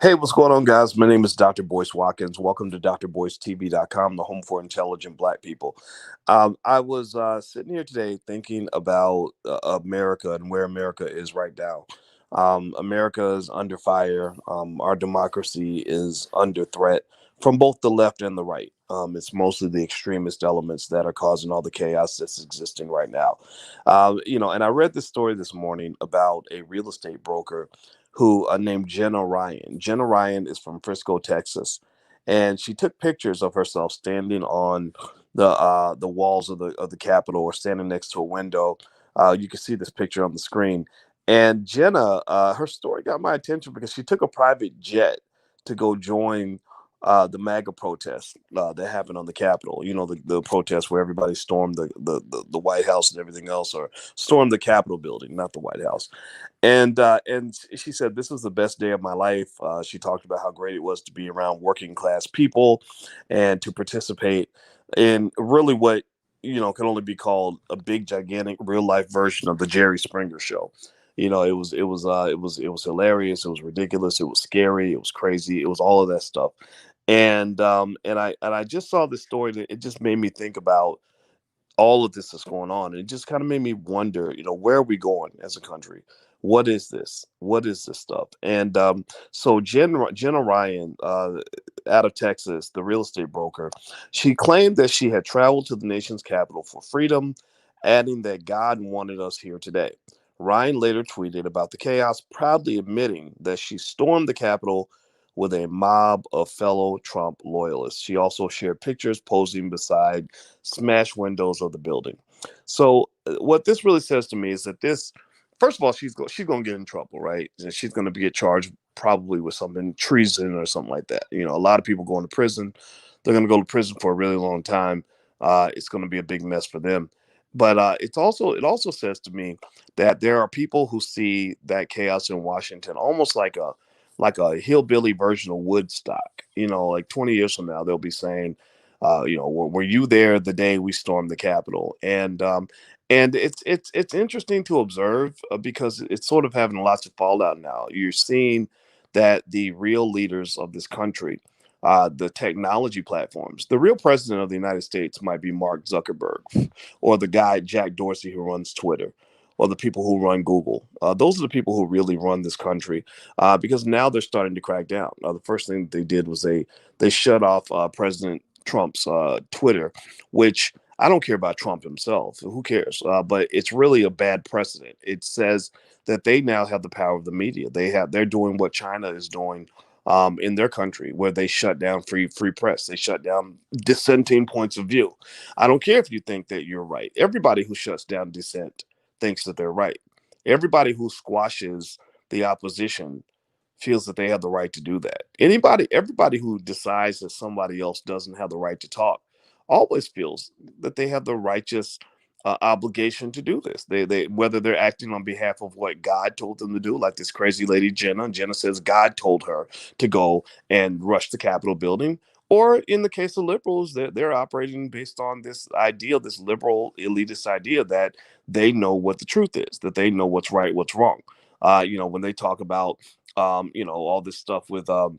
Hey, what's going on, guys? My name is Dr. Boyce Watkins. Welcome to drboycetv.com, the home for intelligent Black people. I was sitting here today thinking about America and where America is right now. America is under fire. Our democracy is under threat from both the left and the right. It's mostly the extremist elements that are causing all the chaos that's existing right now. And I read this story this morning about a real estate broker who named Jenna Ryan. Jenna Ryan is from Frisco, Texas, and she took pictures of herself standing on the walls of the Capitol or standing next to a window. You can see this picture on the screen. And Jenna, her story got my attention because she took a private jet to go join the MAGA protest that happened on the Capitol. You know, the protest where everybody stormed the White House and everything else, or stormed the Capitol building, not the White House. And she said this was the best day of my life. She talked about how great it was to be around working class people and to participate in really what can only be called a big gigantic real life version of the Jerry Springer show. It was hilarious, it was ridiculous, it was scary, it was crazy, it was all of that stuff. And I just saw this story that it just made me think about all of this is going on. And it just kind of made me wonder, where are we going as a country? What is this? What is this stuff? And so Jenna Ryan, out of Texas, the real estate broker, she claimed that she had traveled to the nation's capital for freedom, adding that God wanted us here today. Ryan later tweeted about the chaos, proudly admitting that she stormed the Capitol with a mob of fellow Trump loyalists. She also shared pictures posing beside smashed windows of the building. So what this really says to me is that this, first of all, she's going to get in trouble, right? And she's going to get charged probably with something treason or something like that. A lot of people going to prison. They're going to go to prison for a really long time. It's going to be a big mess for them. But it also says to me that there are people who see that chaos in Washington almost like a hillbilly version of Woodstock. Like 20 years from now, they'll be saying, were you there the day we stormed the Capitol? And it's interesting to observe because it's sort of having lots of fallout now. You're seeing that the real leaders of this country, the technology platforms, the real president of the United States might be Mark Zuckerberg, or the guy Jack Dorsey who runs Twitter, or the people who run Google. Those are the people who really run this country, because now they're starting to crack down. The first thing they did was they shut off President Trump's Twitter, which I don't care about Trump himself. Who cares? But it's really a bad precedent. It says that they now have the power of the media. They're doing what China is doing in their country, where they shut down free press. They shut down dissenting points of view. I don't care if you think that you're right. Everybody who shuts down dissent thinks that they're right. Everybody who squashes the opposition feels that they have the right to do that. Everybody who decides that somebody else doesn't have the right to talk always feels that they have the righteous obligation to do this. They whether they're acting on behalf of what God told them to do, like this crazy lady Jenna. And Jenna says God told her to go and rush the Capitol building. Or in the case of liberals, they're operating based on this idea, this liberal elitist idea that they know what the truth is, that they know what's right, what's wrong. When they talk about all this stuff with I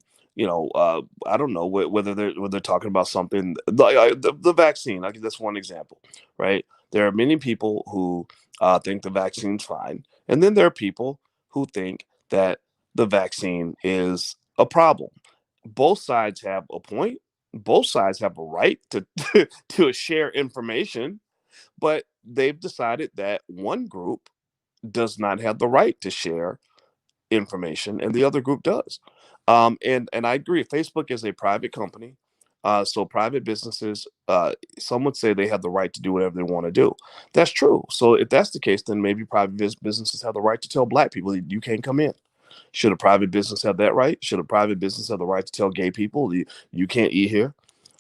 don't know whether they're talking about something like the vaccine. Like, that's one example, right? There are many people who think the vaccine's fine, and then there are people who think that the vaccine is a problem. Both sides have a point. Both sides have a right to to share information, but they've decided that one group does not have the right to share information and the other group does. And I agree. Facebook is a private company. So private businesses, some would say they have the right to do whatever they want to do. That's true. So if that's the case, then maybe private businesses have the right to tell Black people you can't come in. Should a private business have that right? Should a private business have the right to tell gay people you can't eat here?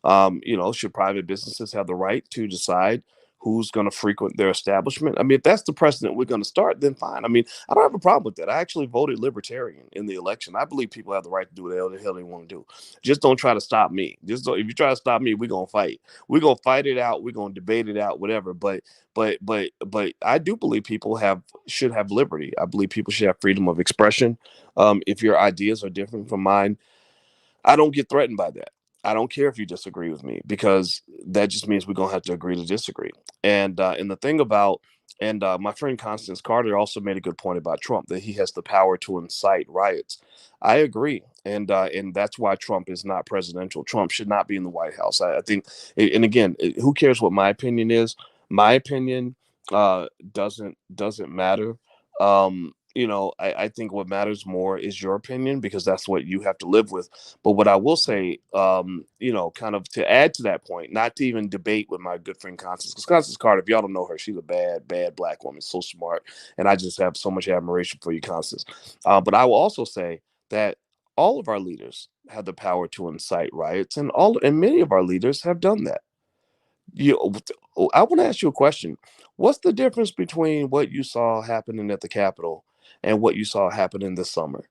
Should private businesses have the right to decide who's going to frequent their establishment. I mean, if that's the precedent we're going to start, then fine. I mean, I don't have a problem with that. I actually voted libertarian in the election. I believe people have the right to do whatever the hell they want to do. Just don't try to stop me. Just don't, if you try to stop me, we're going to fight. We're going to fight it out. We're going to debate it out, whatever. But I do believe people should have liberty. I believe people should have freedom of expression. If your ideas are different from mine, I don't get threatened by that. I don't care if you disagree with me, because that just means we're gonna have to agree to disagree. And the thing about, and my friend Constance Carter also made a good point about Trump, that he has the power to incite riots. I agree, and that's why Trump is not presidential. Trump should not be in the White House. I think, and again, who cares what my opinion is? My opinion doesn't matter. I think what matters more is your opinion, because that's what you have to live with. But what I will say, kind of to add to that point, not to even debate with my good friend Constance, because Constance Carter, if y'all don't know her, she's a bad, bad black woman, so smart, and I just have so much admiration for you, Constance. But I will also say that all of our leaders have the power to incite riots, and many of our leaders have done that. You, I want to ask you a question. What's the difference between what you saw happening at the Capitol and what you saw happening this summer?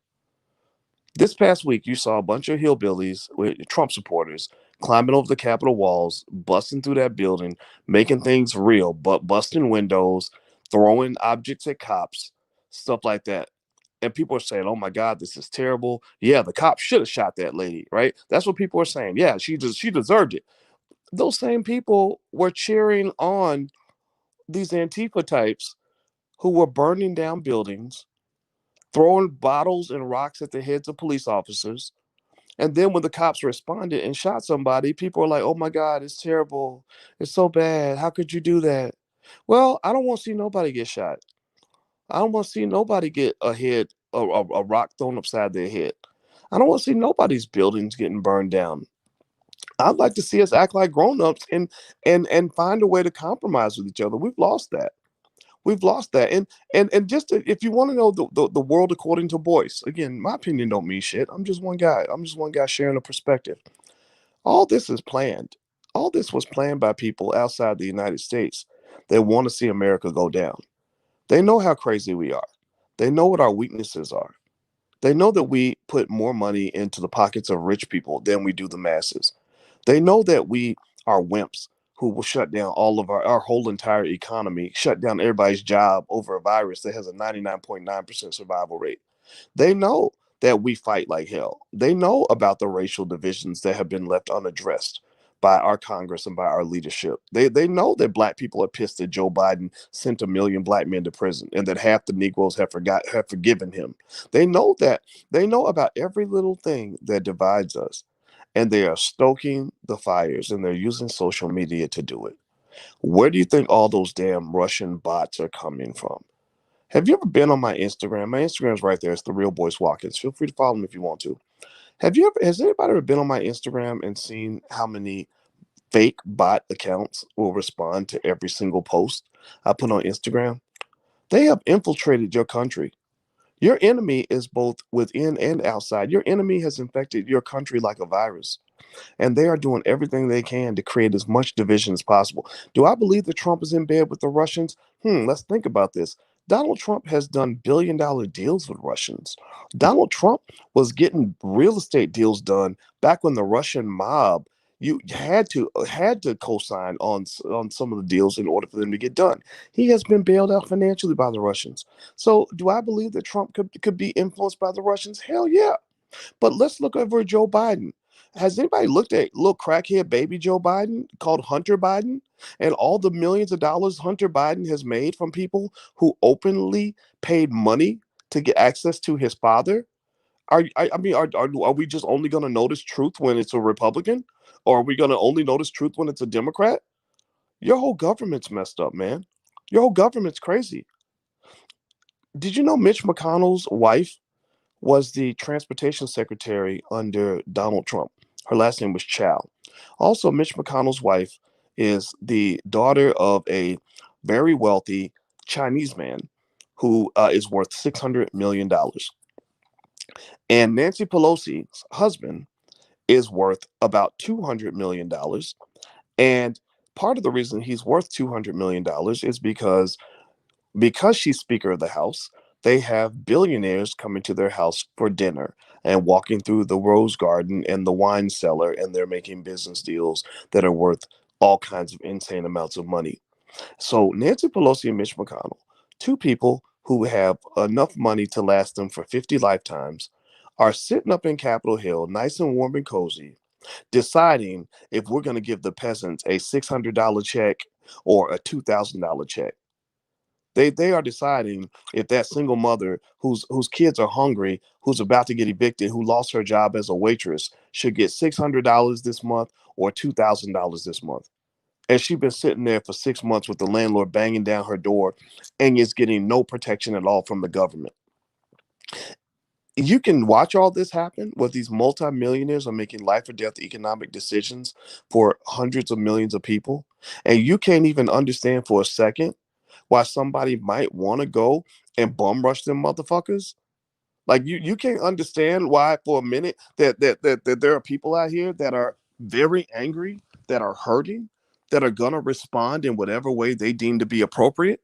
This past week, you saw a bunch of hillbillies with Trump supporters climbing over the Capitol walls, busting through that building, making things real, but busting windows, throwing objects at cops, stuff like that. And people are saying, "Oh my God, this is terrible." Yeah, the cops should have shot that lady, right? That's what people are saying. Yeah, she deserved it. Those same people were cheering on these Antifa types who were burning down buildings, throwing bottles and rocks at the heads of police officers. And then when the cops responded and shot somebody, people are like, "Oh my God, it's terrible. It's so bad. How could you do that?" Well, I don't want to see nobody get shot. I don't want to see nobody get a rock thrown upside their head. I don't want to see nobody's buildings getting burned down. I'd like to see us act like grown-ups and find a way to compromise with each other. We've lost that. We've lost that. And just if you want to know the world according to Boyce, again, my opinion don't mean shit. I'm just one guy. I'm just one guy sharing a perspective. All this is planned. All this was planned by people outside the United States that want to see America go down. They know how crazy we are. They know what our weaknesses are. They know that we put more money into the pockets of rich people than we do the masses. They know that we are wimps who will shut down all of our whole entire economy, shut down everybody's job over a virus that has a 99.9% survival rate. They know that we fight like hell. They know about the racial divisions that have been left unaddressed by our Congress and by our leadership. They know that black people are pissed that Joe Biden sent 1 million black men to prison and that half the Negroes have forgiven him. They know that. They know about every little thing that divides us, and they are stoking the fires, and they're using social media to do it. Where do you think all those damn Russian bots are coming from? Have you ever been on my Instagram? My Instagram's right there. It's the real Boyce Watkins. Feel free to follow me if you want to. Has anybody ever been on my Instagram and seen how many fake bot accounts will respond to every single post I put on Instagram? They have infiltrated your country. Your enemy is both within and outside. Your enemy has infected your country like a virus, and they are doing everything they can to create as much division as possible. Do I believe that Trump is in bed with the Russians? Let's think about this. Donald Trump has done billion-dollar deals with Russians. Donald Trump was getting real estate deals done back when the Russian mob you had to co-sign on some of the deals in order for them to get done. He has been bailed out financially by the Russians. So, do I believe that Trump could be influenced by the Russians? Hell yeah. But let's look over at Joe Biden. Has anybody looked at little crackhead baby Joe Biden called Hunter Biden and all the millions of dollars Hunter Biden has made from people who openly paid money to get access to his father? I mean, are we just only going to notice truth when it's a Republican, or are we going to only notice truth when it's a Democrat? Your whole government's messed up, man. Your whole government's crazy. Did you know Mitch McConnell's wife was the transportation secretary under Donald Trump? Her last name was Chow. Also, Mitch McConnell's wife is the daughter of a very wealthy Chinese man who is worth $600 million. And Nancy Pelosi's husband is worth about $200 million. And part of the reason he's worth $200 million is because she's Speaker of the House, they have billionaires coming to their house for dinner and walking through the rose garden and the wine cellar, and they're making business deals that are worth all kinds of insane amounts of money. So Nancy Pelosi and Mitch McConnell, two people who have enough money to last them for 50 lifetimes, are sitting up in Capitol Hill, nice and warm and cozy, deciding if we're going to give the peasants a $600 check or a $2,000 check. They are deciding if that single mother whose kids are hungry, who's about to get evicted, who lost her job as a waitress, should get $600 this month or $2,000 this month. And she's been sitting there for 6 months with the landlord banging down her door and is getting no protection at all from the government. You can watch all this happen where these multimillionaires are making life or death economic decisions for hundreds of millions of people. And you can't even understand for a second why somebody might want to go and bum rush them motherfuckers. Like you can't understand why for a minute that there are people out here that are very angry, that are hurting, that are gonna respond in whatever way they deem to be appropriate,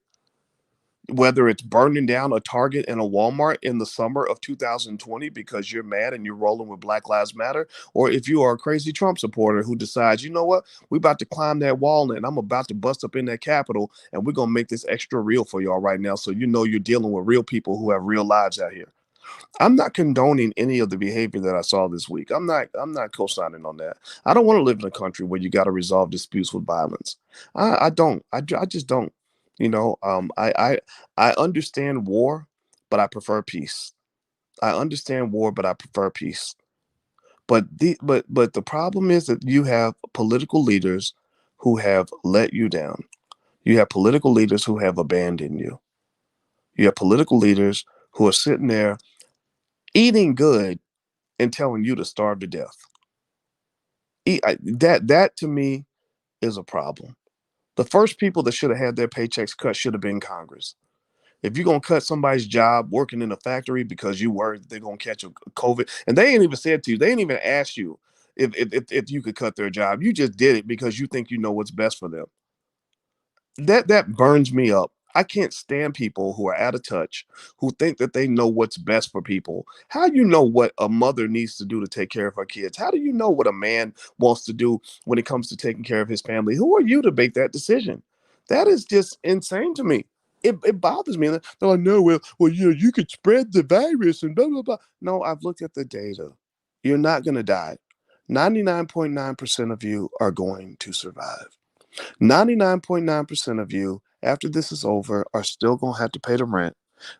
whether it's burning down a Target and a Walmart in the summer of 2020 because you're mad and you're rolling with Black Lives Matter, or if you are a crazy Trump supporter who decides, you know what, we're about to climb that wall and I'm about to bust up in that Capitol and we're gonna make this extra real for y'all right now, so you know you're dealing with real people who have real lives out here. I'm not condoning any of the behavior that I saw this week. I'm not co-signing on that. I don't want to live in a country where you got to resolve disputes with violence. I don't. I just don't. You know, I understand war, but I prefer peace. I understand war, but I prefer peace. But the problem is that you have political leaders who have let you down. You have political leaders who have abandoned you. You have political leaders who are sitting there eating good and telling you to starve to death. That to me is a problem. The first people that should have had their paychecks cut should have been Congress. If you're gonna cut somebody's job working in a factory because you worried they're gonna catch a COVID, and they ain't even said to you, they ain't even asked you if you could cut their job. You just did it because you think you know what's best for them. That burns me up. I can't stand people who are out of touch, who think that they know what's best for people. How do you know what a mother needs to do to take care of her kids? How do you know what a man wants to do when it comes to taking care of his family? Who are you to make that decision? That is just insane to me. It bothers me. They're like, no, well, you could spread the virus and blah blah blah. No, I've looked at the data. You're not gonna die. 99.9% of you are going to survive. 99.9% of you, after this is over, are still going to have to pay the rent.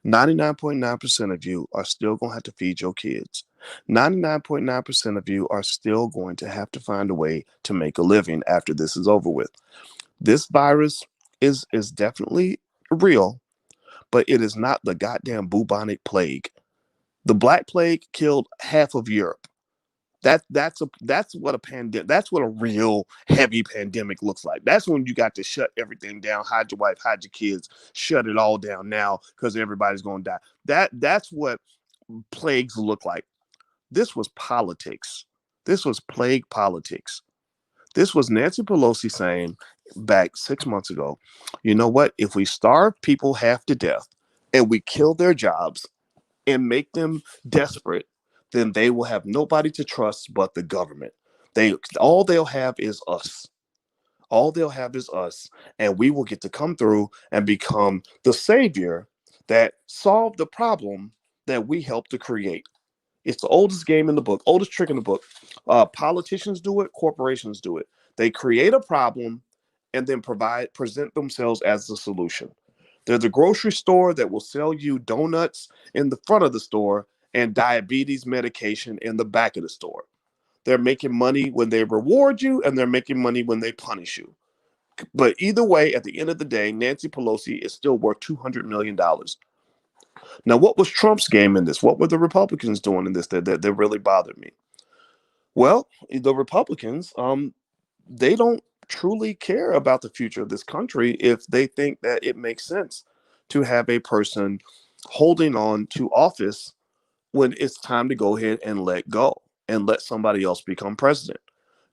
99.9% of you are still going to have to feed your kids. 99.9% of you are still going to have to find a way to make a living after this is over with. This virus is definitely real, but it is not the goddamn bubonic plague. The Black Plague killed half of Europe. That's what a pandemic. That's what a real heavy pandemic looks like. That's when you got to shut everything down, hide your wife, hide your kids, shut it all down now because everybody's going to die. That's what plagues look like. This was politics. This was plague politics. This was Nancy Pelosi saying back 6 months ago, you know what? If we starve people half to death and we kill their jobs and make them desperate, then they will have nobody to trust but the government. All they'll have is us. All they'll have is us, and we will get to come through and become the savior that solved the problem that we helped to create. It's the oldest game in the book, oldest trick in the book. Politicians do it, corporations do it. They create a problem and then present themselves as the solution. They're the grocery store that will sell you donuts in the front of the store and diabetes medication in the back of the store. They're making money when they reward you and they're making money when they punish you. But either way, at the end of the day, Nancy Pelosi is still worth $200 million. Now, what was Trump's game in this? What were the Republicans doing in this that really bothered me? Well, the Republicans, they don't truly care about the future of this country if they think that it makes sense to have a person holding on to office when it's time to go ahead and let go and let somebody else become president.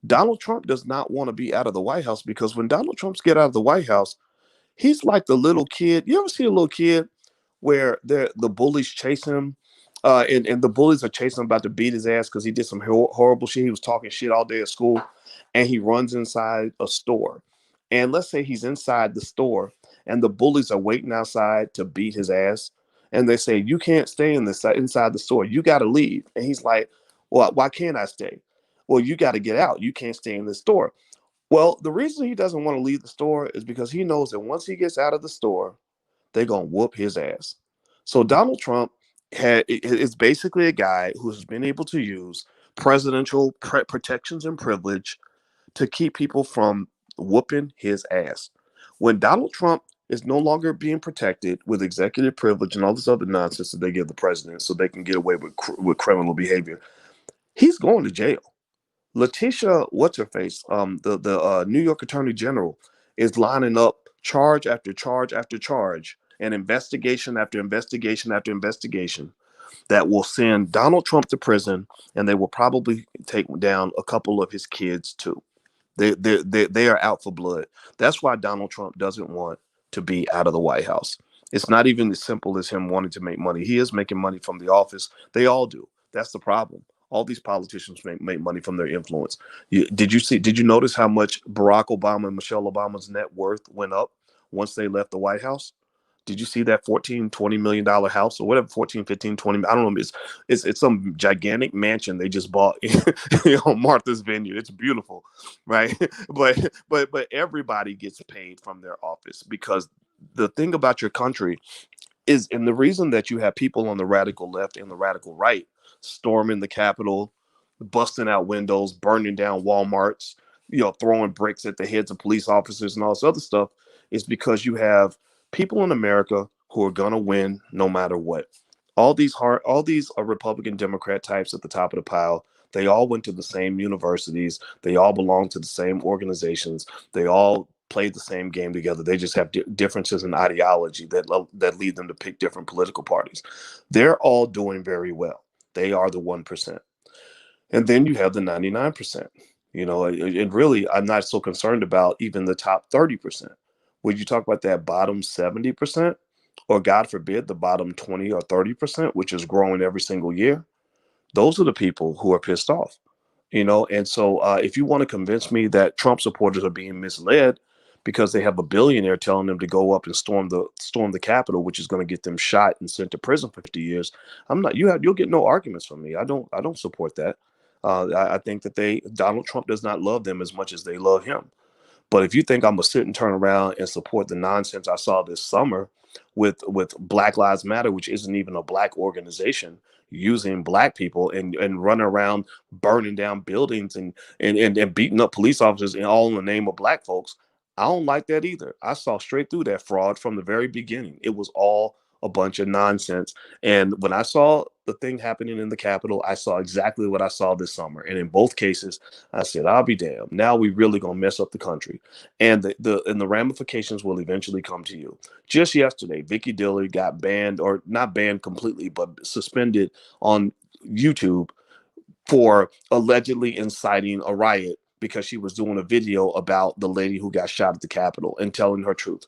Donald Trump does not want to be out of the White House, because when Donald Trump's get out of the White House, he's like the little kid. You ever see a little kid where the bullies chase him, and the bullies are chasing him, about to beat his ass because he did some horrible shit. He was talking shit all day at school, and he runs inside a store. And let's say he's inside the store, and the bullies are waiting outside to beat his ass. And they say, "You can't stay inside the store. You got to leave." And he's like, "Well, why can't I stay?" "Well, you got to get out. You can't stay in the store." Well, the reason he doesn't want to leave the store is because he knows that once he gets out of the store, they're gonna whoop his ass. So Donald Trump is basically a guy who's been able to use presidential protections and privilege to keep people from whooping his ass. When Donald Trump is no longer being protected with executive privilege and all this other nonsense that they give the president so they can get away with criminal behavior, he's going to jail. Letitia, what's her face? The New York Attorney General is lining up charge after charge after charge, and investigation after investigation after investigation that will send Donald Trump to prison, and they will probably take down a couple of his kids too. They are out for blood. That's why Donald Trump doesn't want to be out of the White House. It's not even as simple as him wanting to make money. He is making money from the office. They all do. That's the problem. All these politicians make money from their influence. Did you notice how much Barack Obama and Michelle Obama's net worth went up once they left the White House? Did you see that 14-20 million dollar house, or whatever, 14, 15, 20? I don't know. It's some gigantic mansion they just bought on Martha's Vineyard. It's beautiful, right? But everybody gets paid from their office, because the thing about your country is, and the reason that you have people on the radical left and the radical right storming the Capitol, busting out windows, burning down Walmarts, throwing bricks at the heads of police officers and all this other stuff, is because you have people in America who are gonna win no matter what. All these Republican Democrat types at the top of the pile. They all went to the same universities. They all belong to the same organizations. They all played the same game together. They just have differences in ideology that lead them to pick different political parties. They're all doing very well. They are the 1%. And then you have the 99%. And really, I'm not so concerned about even the top 30%. Would you talk about that bottom 70%, or God forbid, the bottom 20 or 30%, which is growing every single year? Those are the people who are pissed off. And so if you want to convince me that Trump supporters are being misled because they have a billionaire telling them to go up and storm the Capitol, which is going to get them shot and sent to prison for 50 years, you'll get no arguments from me. I don't support that. I think that Donald Trump does not love them as much as they love him. But if you think I'm gonna sit and turn around and support the nonsense I saw this summer with Black Lives Matter, which isn't even a black organization, using black people and running around burning down buildings and beating up police officers, and all in the name of black folks, I don't like that either. I saw straight through that fraud from the very beginning. It was all a bunch of nonsense. And when I saw the thing happening in the Capitol, I saw exactly what I saw this summer. And in both cases, I said, I'll be damned. Now we really gonna mess up the country. And the ramifications will eventually come to you. Just yesterday, Vicky Dillard got banned, or not banned completely, but suspended on YouTube for allegedly inciting a riot because she was doing a video about the lady who got shot at the Capitol and telling her truth.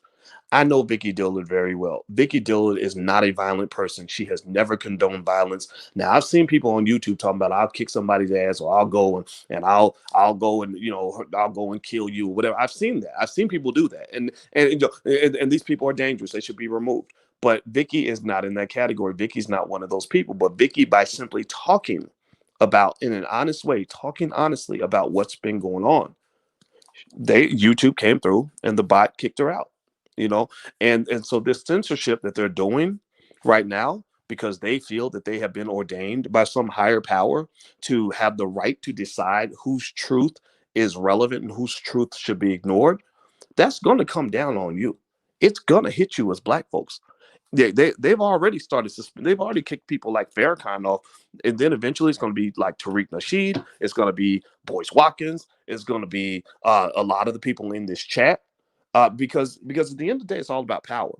I know Vicky Dillard very well. Vicky Dillard is not a violent person. She has never condoned violence. Now, I've seen people on YouTube talking about, I'll kick somebody's ass, or I'll go and I'll go and I'll go and kill you, or whatever. I've seen that. I've seen people do that, and these people are dangerous. They should be removed. But Vicky is not in that category. Vicky's not one of those people. But Vicky, by simply talking about, in an honest way, talking honestly about what's been going on, YouTube came through and the bot kicked her out. you know and so this censorship that they're doing right now, because they feel that they have been ordained by some higher power to have the right to decide whose truth is relevant and whose truth should be ignored, that's going to come down on you. It's going to hit you as black folks. They've already they've already kicked people like Farrakhan off, and then eventually it's going to be like Tariq Nasheed, it's going to be Boyce Watkins, it's going to be a lot of the people in this chat, because at the end of the day, it's all about power.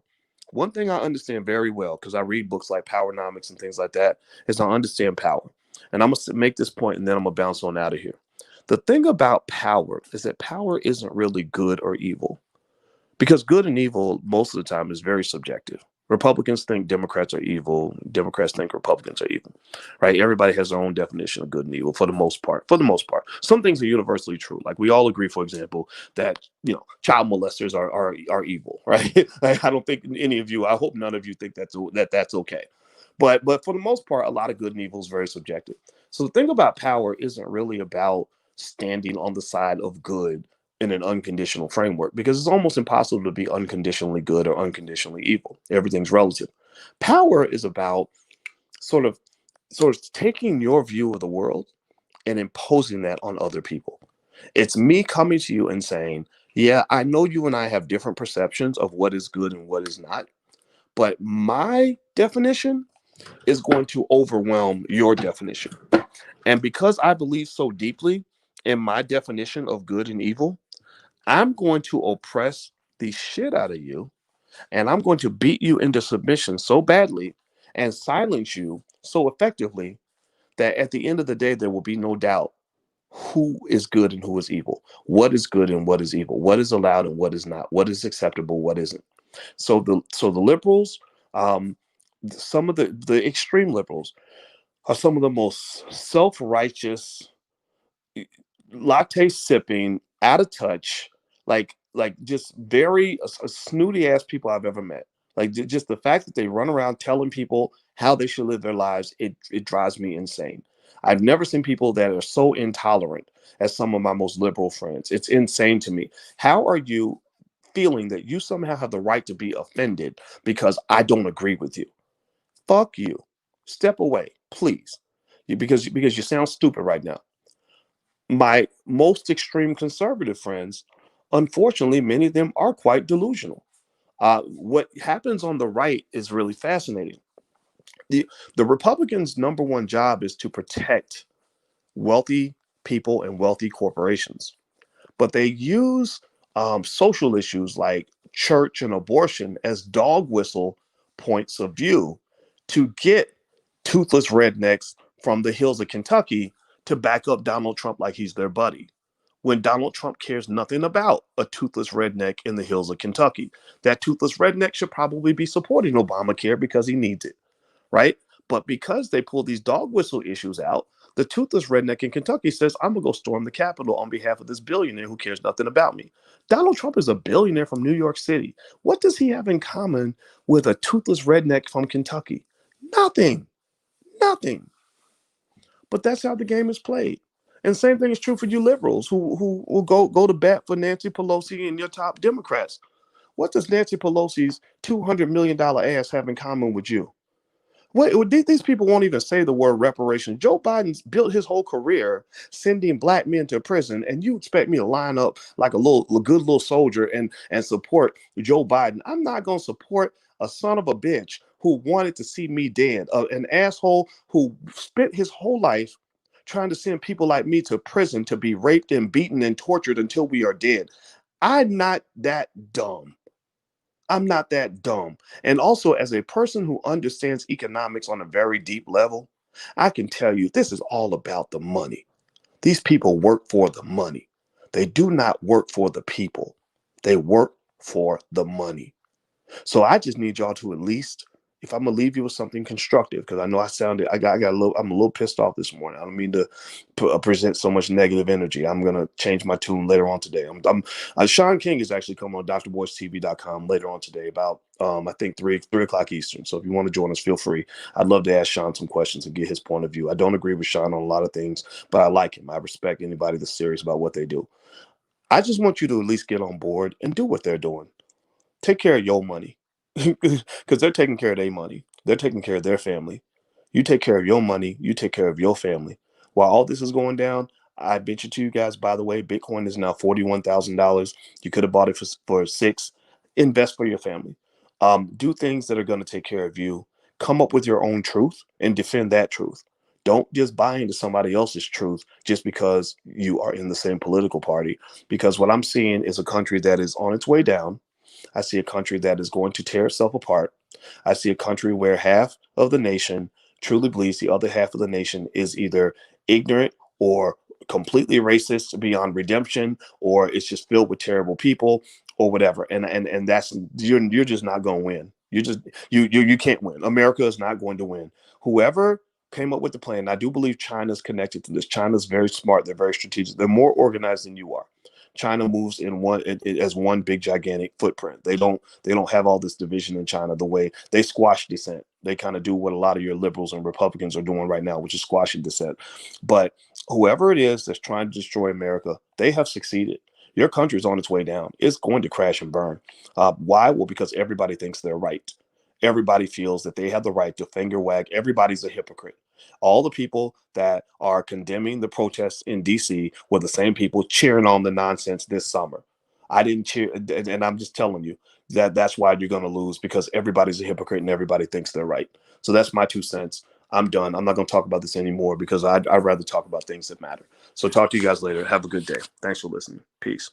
One thing I understand very well, because I read books like Powernomics and things like that, is I understand power. And I'm gonna make this point, and then I'm gonna bounce on out of here. The thing about power is that power isn't really good or evil, because good and evil most of the time is very subjective. Republicans think Democrats are evil. Democrats think Republicans are evil, right? Everybody has their own definition of good and evil for the most part. For the most part, some things are universally true. Like we all agree, for example, that child molesters are evil, right? Like, I don't think any of you. I hope none of you think that's okay. But for the most part, a lot of good and evil is very subjective. So the thing about power isn't really about standing on the side of good in an unconditional framework, because it's almost impossible to be unconditionally good or unconditionally evil. Everything's relative. Power is about sort of taking your view of the world and imposing that on other people. It's me coming to you and saying, yeah, I know you and I have different perceptions of what is good and what is not, but my definition is going to overwhelm your definition. And because I believe so deeply in my definition of good and evil, I'm going to oppress the shit out of you, and I'm going to beat you into submission so badly and silence you so effectively that at the end of the day, there will be no doubt who is good and who is evil, what is good and what is evil, what is allowed and what is not, what is acceptable, what isn't. So the liberals, um, some of the extreme liberals, are some of the most self-righteous, latte sipping, out of touch, like just very snooty ass people I've ever met. Like just the fact that they run around telling people how they should live their lives, it drives me insane. I've never seen people that are so intolerant as some of my most liberal friends. It's insane to me. How are you feeling that you somehow have the right to be offended because I don't agree with you? Fuck you. Step away, please. Because you sound stupid right now. My most extreme conservative friends, unfortunately, many of them are quite delusional. What happens on the right is really fascinating. The, the Republicans' number one job is to protect wealthy people and wealthy corporations, but they use social issues like church and abortion as dog whistle points of view to get toothless rednecks from the hills of Kentucky to back up Donald Trump like he's their buddy, when Donald Trump cares nothing about a toothless redneck in the hills of Kentucky. That toothless redneck should probably be supporting Obamacare because he needs it, right? But because they pull these dog whistle issues out, the toothless redneck in Kentucky says, I'm going to go storm the Capitol on behalf of this billionaire who cares nothing about me. Donald Trump is a billionaire from New York City. What does he have in common with a toothless redneck from Kentucky? Nothing. Nothing. But that's how the game is played. And same thing is true for you liberals who will go to bat for Nancy Pelosi and your top Democrats. What does Nancy Pelosi's $200 million ass have in common with you? These people won't even say the word reparations. Joe Biden's built his whole career sending black men to prison, and you expect me to line up like a good little soldier and support Joe Biden? I'm not going to support a son of a bitch who wanted to see me dead, an asshole who spent his whole life trying to send people like me to prison to be raped and beaten and tortured until we are dead. I'm not that dumb. I'm not that dumb. And also, as a person who understands economics on a very deep level, I can tell you this is all about the money. These people work for the money. They do not work for the people. They work for the money. So I just need y'all to at least, if I'm gonna leave you with something constructive, because I know I'm a little pissed off this morning. I don't mean to present so much negative energy. I'm gonna change my tune later on today. Sean King is actually coming on drboystv.com later on today about I think three o'clock Eastern. So if you want to join us, feel free. I'd love to ask Sean some questions and get his point of view. I don't agree with Sean on a lot of things, but I like him. I respect anybody that's serious about what they do. I just want you to at least get on board and do what they're doing. Take care of your money because they're taking care of their money. They're taking care of their family. You take care of your money. You take care of your family. While all this is going down, I bet you to you guys, by the way, Bitcoin is now $41,000. You could have bought it for six. Invest for your family. Do things that are going to take care of you. Come up with your own truth and defend that truth. Don't just buy into somebody else's truth just because you are in the same political party. Because what I'm seeing is a country that is on its way down. I see a country that is going to tear itself apart. I see a country where half of the nation truly believes the other half of the nation is either ignorant or completely racist beyond redemption, or it's just filled with terrible people, or whatever. And that's, you're just not going to win. You can't win. America is not going to win. Whoever came up with the plan, I do believe China's connected to this. China's very smart. They're very strategic. They're more organized than you are. China moves in as one big gigantic footprint. They don't have all this division in China. The way they squash dissent, they kind of do what a lot of your liberals and Republicans are doing right now, which is squashing dissent. But whoever it is that's trying to destroy America, they have succeeded. Your country is on its way down. It's going to crash and burn. Why? Well, because everybody thinks they're right. Everybody feels that they have the right to finger wag. Everybody's a hypocrite. All the people that are condemning the protests in DC were the same people cheering on the nonsense this summer. I didn't cheer, and I'm just telling you that that's why you're going to lose, because everybody's a hypocrite and everybody thinks they're right. So that's my 2 cents. I'm done. I'm not going to talk about this anymore because I'd rather talk about things that matter. So talk to you guys later. Have a good day. Thanks for listening. Peace.